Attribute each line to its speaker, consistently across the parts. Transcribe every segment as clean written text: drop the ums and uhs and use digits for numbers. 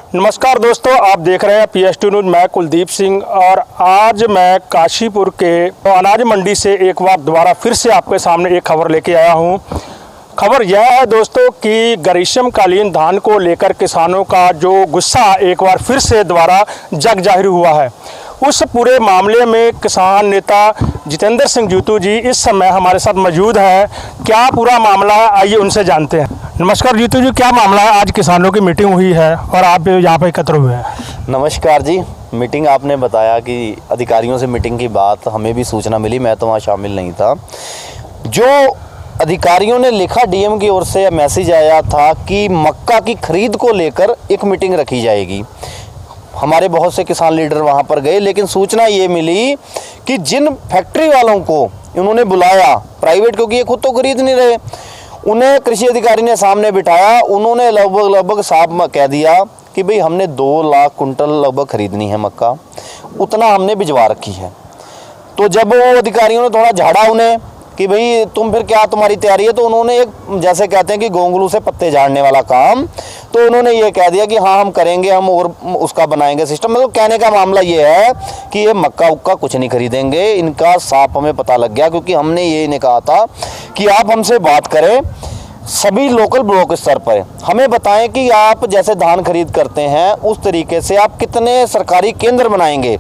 Speaker 1: नमस्कार दोस्तों, आप देख रहे हैं PS2 न्यूज़। मैं कुलदीप सिंह और आज मैं काशीपुर के अनाज मंडी से एक बार दोबारा फिर से आपके सामने एक खबर लेके आया हूं। खबर यह है दोस्तों कि ग्रीष्मकालीन धान को लेकर किसानों का जो गुस्सा एक बार फिर से दोबारा जग जाहिर हुआ है। उस पूरे मामले में किसान नेता जितेंद्र सिंह जीतू जी इस समय हमारे साथ मौजूद हैं। क्या पूरा मामला है, आइए उनसे जानते हैं। नमस्कार जीतू जी, क्या मामला है? आज किसानों की मीटिंग हुई है और आप यहाँ पर एकत्र हुए हैं।
Speaker 2: नमस्कार जी। मीटिंग आपने बताया कि अधिकारियों से मीटिंग की बात हमें भी सूचना मिली, मैं तो वहाँ शामिल नहीं था। जो अधिकारियों ने लिखा, डीएम की ओर से मैसेज आया था कि मक्का की खरीद को लेकर एक मीटिंग रखी जाएगी। हमारे बहुत से किसान लीडर वहाँ पर गए, लेकिन सूचना ये मिली कि जिन फैक्ट्री वालों को उन्होंने बुलाया प्राइवेट, क्योंकि ये खुद तो खरीद नहीं रहे, उन्हें कृषि अधिकारी ने सामने बिठाया। उन्होंने लगभग साफ कह दिया कि भाई हमने 2 लाख कुंटल लगभग खरीदनी है मक्का, उतना हमने भिजवा रखी है। तो जब वो अधिकारियों ने थोड़ा झाड़ा उन्हें कि भाई तुम फिर क्या, तुम्हारी तैयारी है, तो उन्होंने एक, जैसे कहते हैं कि गोंगलू से पत्ते झाड़ने वाला काम, तो उन्होंने ये कह दिया कि हाँ हम करेंगे, हम और उसका बनाएंगे सिस्टम। मतलब कहने का मामला ये है कि ये मक्का उक्का कुछ नहीं खरीदेंगे। इनका साफ हमें पता लग गया, क्योंकि हमने ये इन्हें कहा था कि आप हमसे बात करें सभी लोकल ब्लॉक स्तर पर, हमें बताएं कि आप जैसे धान खरीद करते हैं उस तरीके से आप कितने सरकारी केंद्र बनाएंगे।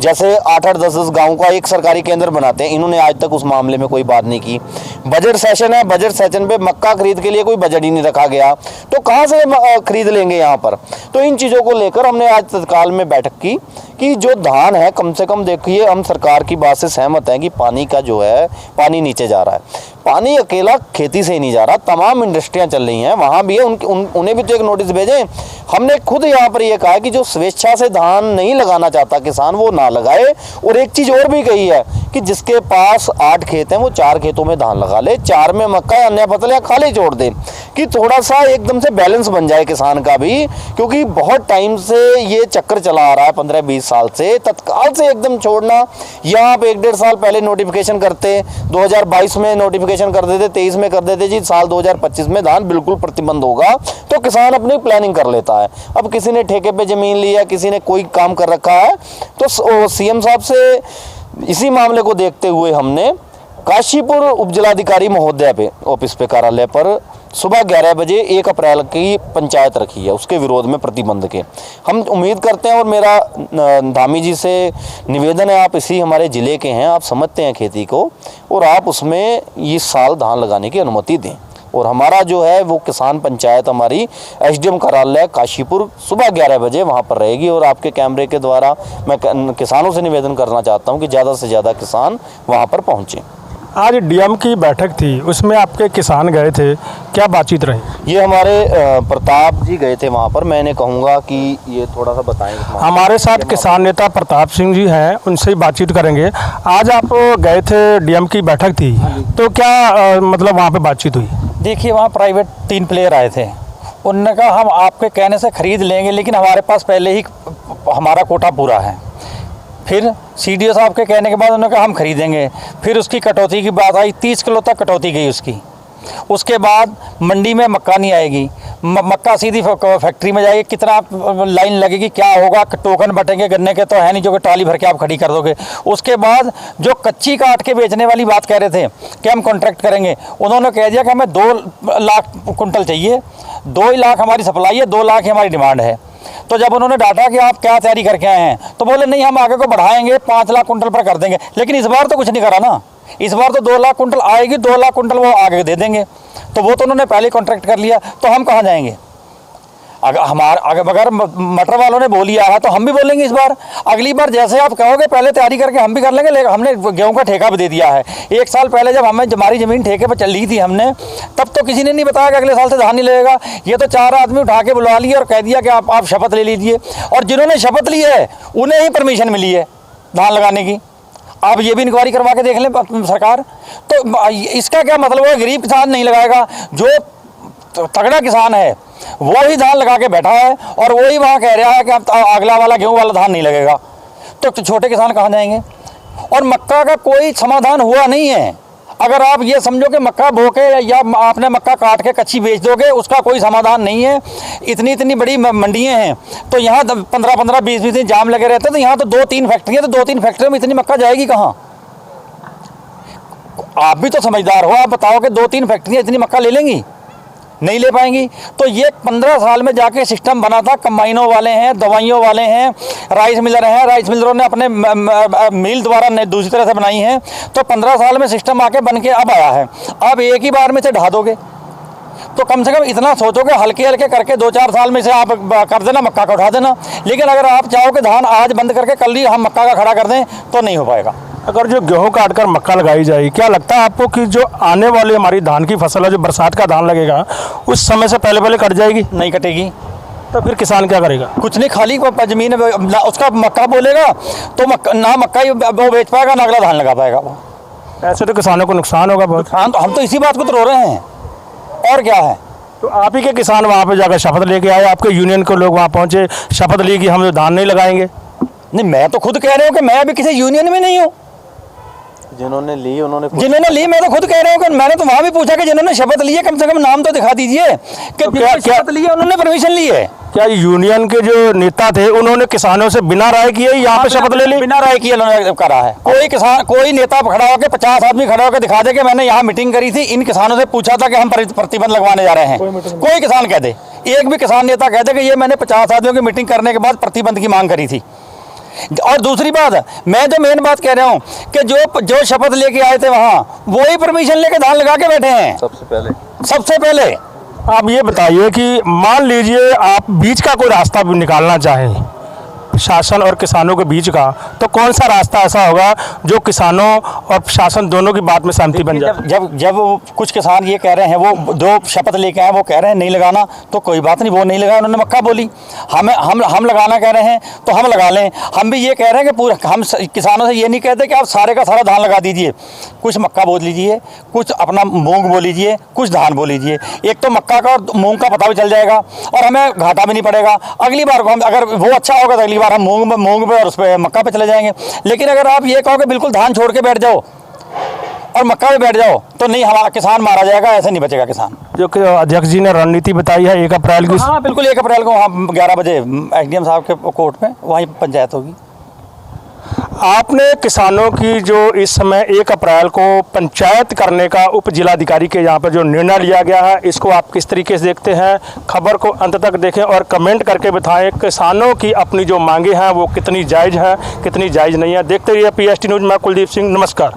Speaker 2: जैसे 8-8, 10-10 गाँव का एक सरकारी केंद्र बनाते हैं। इन्होंने आज तक उस मामले में कोई बात नहीं की। बजट सेशन है, बजट सेशन पे मक्का खरीद के लिए कोई बजट ही नहीं रखा गया, तो कहाँ से खरीद लेंगे यहाँ पर। तो इन चीज़ों को लेकर हमने आज तत्काल में बैठक की कि जो धान है, कम से कम देखिए, हम सरकार की बात से सहमत हैं कि पानी का जो है, पानी नीचे जा रहा है। पानी अकेला खेती से ही नहीं जा रहा, तमाम इंडस्ट्रियां चल रही हैं, वहाँ भी है, उन्हें भी तो एक नोटिस भेजें। हमने खुद यहाँ पर ये कहा कि जो स्वेच्छा से धान नहीं लगाना चाहता किसान, वो ना लगाए। और एक चीज़ और भी कही है कि जिसके पास 8 खेत हैं वो 4 खेतों में धान लगा ले, 4 में मक्का या अन्य फसल या खाली छोड़ दे, कि थोड़ा सा एकदम से बैलेंस बन जाए किसान का भी। क्योंकि बहुत टाइम से ये चक्कर चला आ रहा है, 15-20 साल से, तत्काल से एकदम छोड़ना। यहाँ पे 1-1.5 साल पहले नोटिफिकेशन करते, 2022 में नोटिफिकेशन कर देते, 23 में कर देते जी साल 2025 में धान बिल्कुल प्रतिबंध होगा, तो किसान अपनी प्लानिंग कर लेता है। अब किसी ने ठेके पे ज़मीन लिया, किसी ने कोई काम कर रखा है, तो सीएम साहब से इसी मामले को देखते हुए हमने काशीपुर उपजिलाधिकारी महोदय पे ऑफिस पे, कार्यालय पर सुबह 11 बजे 1 अप्रैल की पंचायत रखी है, उसके विरोध में प्रतिबंध के। हम उम्मीद करते हैं, और मेरा धामी जी से निवेदन है, आप इसी हमारे ज़िले के हैं, आप समझते हैं खेती को, और आप उसमें इस साल धान लगाने की अनुमति दें। और हमारा जो है वो किसान पंचायत हमारी SDM कार्यालय काशीपुर सुबह 11 बजे वहाँ पर रहेगी। और आपके कैमरे के द्वारा मैं किसानों से निवेदन करना चाहता हूँ कि ज़्यादा से ज़्यादा किसान वहाँ पर पहुँचें।
Speaker 1: आज डीएम की बैठक थी, उसमें आपके किसान गए थे, क्या बातचीत रही?
Speaker 2: ये हमारे प्रताप जी गए थे वहाँ पर, मैंने कहूँगा कि ये थोड़ा सा बताएं।
Speaker 1: हमारे साथ किसान नेता प्रताप सिंह जी हैं, उनसे ही बातचीत करेंगे। आज आप गए थे, डीएम की बैठक थी, तो क्या मतलब वहाँ पे बातचीत हुई?
Speaker 3: देखिए, वहाँ प्राइवेट 3 प्लेयर आए थे। उन्होंने कहा हम आपके कहने से खरीद लेंगे, लेकिन हमारे पास पहले ही हमारा कोटा पूरा है। फिर CDO साहब के कहने के बाद उन्होंने कहा हम खरीदेंगे। फिर उसकी कटौती की बात आई, 30 किलो तक कटौती गई उसकी। उसके बाद मंडी में मक्का नहीं आएगी, मक्का सीधी फैक्ट्री में जाएगी, कितना लाइन लगेगी, क्या होगा, टोकन बटेंगे, गन्ने के तो है नहीं जो कि ट्राली भर के आप खड़ी कर दोगे। उसके बाद जो कच्ची काट के बेचने वाली बात कह रहे थे कि हम कॉन्ट्रैक्ट करेंगे, उन्होंने कह दिया कि हमें 2 लाख कुंटल चाहिए, 2 ही लाख हमारी सप्लाई है, 2 लाख ही हमारी डिमांड है। तो जब उन्होंने डाटा कि आप क्या तैयारी करके आए हैं, तो बोले नहीं हम आगे को बढ़ाएंगे, 5 लाख कुंटल पर कर देंगे। लेकिन इस बार तो कुछ नहीं करा ना, इस बार तो 2 लाख कुंटल आएगी, 2 लाख कुंटल वो आगे दे देंगे। तो वो तो उन्होंने पहले कॉन्ट्रैक्ट कर लिया, तो हम कहाँ जाएंगे? अगर मटर वालों ने बोल लिया है तो हम भी बोलेंगे इस बार। अगली बार जैसे आप कहोगे पहले तैयारी करके हम भी कर लेंगे। लेकिन हमने गेहूं का ठेका भी दे दिया है। 1 साल पहले जब हमारी ज़मीन ठेके पर चल रही थी हमने, तब तो किसी ने नहीं बताया कि अगले साल से धान नहीं लगेगा। ये तो 4 आदमी उठा के बुला लिए और कह दिया कि आप शपथ ले लीजिए, और जिन्होंने शपथ ली है उन्हें ही परमिशन मिली है धान लगाने की। आप ये भी इंक्वायरी करवा के देख लें सरकार। तो इसका क्या मतलब है? गरीब किसान नहीं लगाएगा, जो तगड़ा किसान है वो ही धान लगा के बैठा है, और वो ही वहाँ कह रहा है कि अब अगला वाला गेहूँ वाला धान नहीं लगेगा। तो छोटे किसान कहाँ जाएंगे? और मक्का का कोई समाधान हुआ नहीं है। अगर आप ये समझो कि मक्का बो के या आपने मक्का काट के कच्ची बेच दोगे, उसका कोई समाधान नहीं है। इतनी इतनी बड़ी मंडियाँ हैं, तो यहाँ 15-15, 20-20 दिन जाम लगे रहते हैं, तो यहाँ तो 2-3 फैक्ट्रियाँ, तो 2-3 फैक्ट्रियों में इतनी मक्का जाएगी कहाँ? आप भी तो समझदार हो, आप बताओ कि 2-3 फैक्ट्रियाँ इतनी मक्का ले लेंगी? नहीं ले पाएंगी। तो ये 15 साल में जाके सिस्टम बना था। कंबाइनों वाले हैं, दवाइयों वाले हैं, राइस मिलर हैं, राइस मिलरों ने अपने मिल द्वारा दूसरी तरह से बनाई हैं। तो 15 साल में सिस्टम आके बन के अब आया है। अब एक ही बार में से ढा दोगे, तो कम से कम इतना सोचोगे, हल्के हल्के करके 2-4 साल में से आप कर देना, मक्का का उठा देना। लेकिन अगर आप चाहो कि धान आज बंद करके कल ही हम मक्का का खड़ा कर दें, तो नहीं हो पाएगा।
Speaker 1: अगर जो गेहूं काट कर मक्का लगाई जाए, क्या लगता है आपको कि जो आने वाली हमारी धान की फसल है, जो बरसात का धान लगेगा, उस समय से पहले पहले कट जाएगी?
Speaker 3: नहीं कटेगी।
Speaker 1: तो फिर किसान क्या करेगा? कुछ
Speaker 3: नहीं, खाली जमीन उसका मक्का बोलेगा तो ना मक्का ही वो बेच पाएगा, ना अगला धान लगा पाएगा वो।
Speaker 1: ऐसे तो किसानों को नुकसान होगा बहुत।
Speaker 3: नुकसान तो हम तो इसी बात को तो रो रहे हैं, और क्या है।
Speaker 1: तो आप ही के किसान वहाँ पे जाकर शपथ लेके आए, आपके यूनियन के लोग वहाँ पहुँचे, शपथ ली कि हम जो धान नहीं लगाएंगे?
Speaker 3: नहीं, मैं तो खुद कह रहा हूँ कि मैं अभी किसी यूनियन में नहीं हूँ।
Speaker 2: जिन्होंने ली
Speaker 3: मैं तो खुद कह रहा हूँ कि मैंने तो वहाँ भी पूछा कि जिन्होंने शपथ ली है, कम से कम नाम तो दिखा दीजिए कि
Speaker 1: तो
Speaker 3: शपथ ली है, उन्होंने परमिशन ली है।
Speaker 1: क्या यूनियन के जो नेता थे उन्होंने किसानों से बिना राय किए यहाँ पे शपथ ले ली?
Speaker 3: बिना राय किए उन्होंने करा है। कोई नेता खड़ा होकर 50 आदमी खड़ा होकर दिखा दे कि मैंने यहाँ मीटिंग करी थी, इन किसानों से पूछा था कि हम प्रतिबंध लगवाने जा रहे हैं। कोई किसान कह दे, एक भी किसान नेता कह दे कि ये मैंने 50 आदमियों की मीटिंग करने के बाद प्रतिबंध की मांग करी थी। और दूसरी बात, मैं जो मेन बात कह रहा हूँ कि जो शपथ लेके आए थे वहाँ, वही परमिशन लेके धान लगा के बैठे हैं सबसे पहले।
Speaker 1: आप ये बताइए कि मान लीजिए आप बीच का कोई रास्ता भी निकालना चाहें, शासन और किसानों के बीच का, तो कौन सा रास्ता ऐसा होगा जो किसानों और शासन दोनों की बात में सहमति बन जाए?
Speaker 3: जब कुछ किसान ये कह रहे हैं, वो जो शपथ लेके आए वो कह रहे हैं नहीं लगाना, तो कोई बात नहीं, वो नहीं लगाया, उन्होंने मक्का बोली। हम लगाना कह रहे हैं तो हम लगा लें। हम भी ये कह रहे हैं कि पूरा हम किसानों से ये नहीं कहते कि आप सारे का सारा धान लगा दीजिए, कुछ मक्का बो लीजिए, कुछ अपना मूंग बो लीजिए, कुछ धान बो लीजिए। एक तो मक्का का और मूंग का पता भी चल जाएगा और हमें घाटा भी नहीं पड़ेगा। अगली बार को हम अगर वो अच्छा होगा तो अगली बार हम मूंग पे और उस पे मक्का पे चले जाएंगे। लेकिन अगर आप ये कहो कि बिल्कुल धान छोड़ के बैठ जाओ और मक्का पे बैठ जाओ, तो नहीं, हमारा किसान मारा जाएगा, ऐसे नहीं बचेगा किसान।
Speaker 1: जो कि अध्यक्ष जी ने रणनीति बताई है 1 अप्रैल की।
Speaker 3: हाँ बिल्कुल, 1 अप्रैल को वहाँ 11 बजे एसडीएम साहब के कोर्ट में वहीं पंचायत होगी।
Speaker 1: आपने किसानों की जो इस समय 1 अप्रैल को पंचायत करने का उप जिलाधिकारी के यहाँ पर जो निर्णय लिया गया है, इसको आप किस तरीके से देखते हैं? खबर को अंत तक देखें और कमेंट करके बताएं किसानों की अपनी जो मांगे हैं वो कितनी जायज़ हैं, कितनी जायज़ नहीं है। देखते रहिए PST न्यूज़। मैं कुलदीप सिंह, नमस्कार।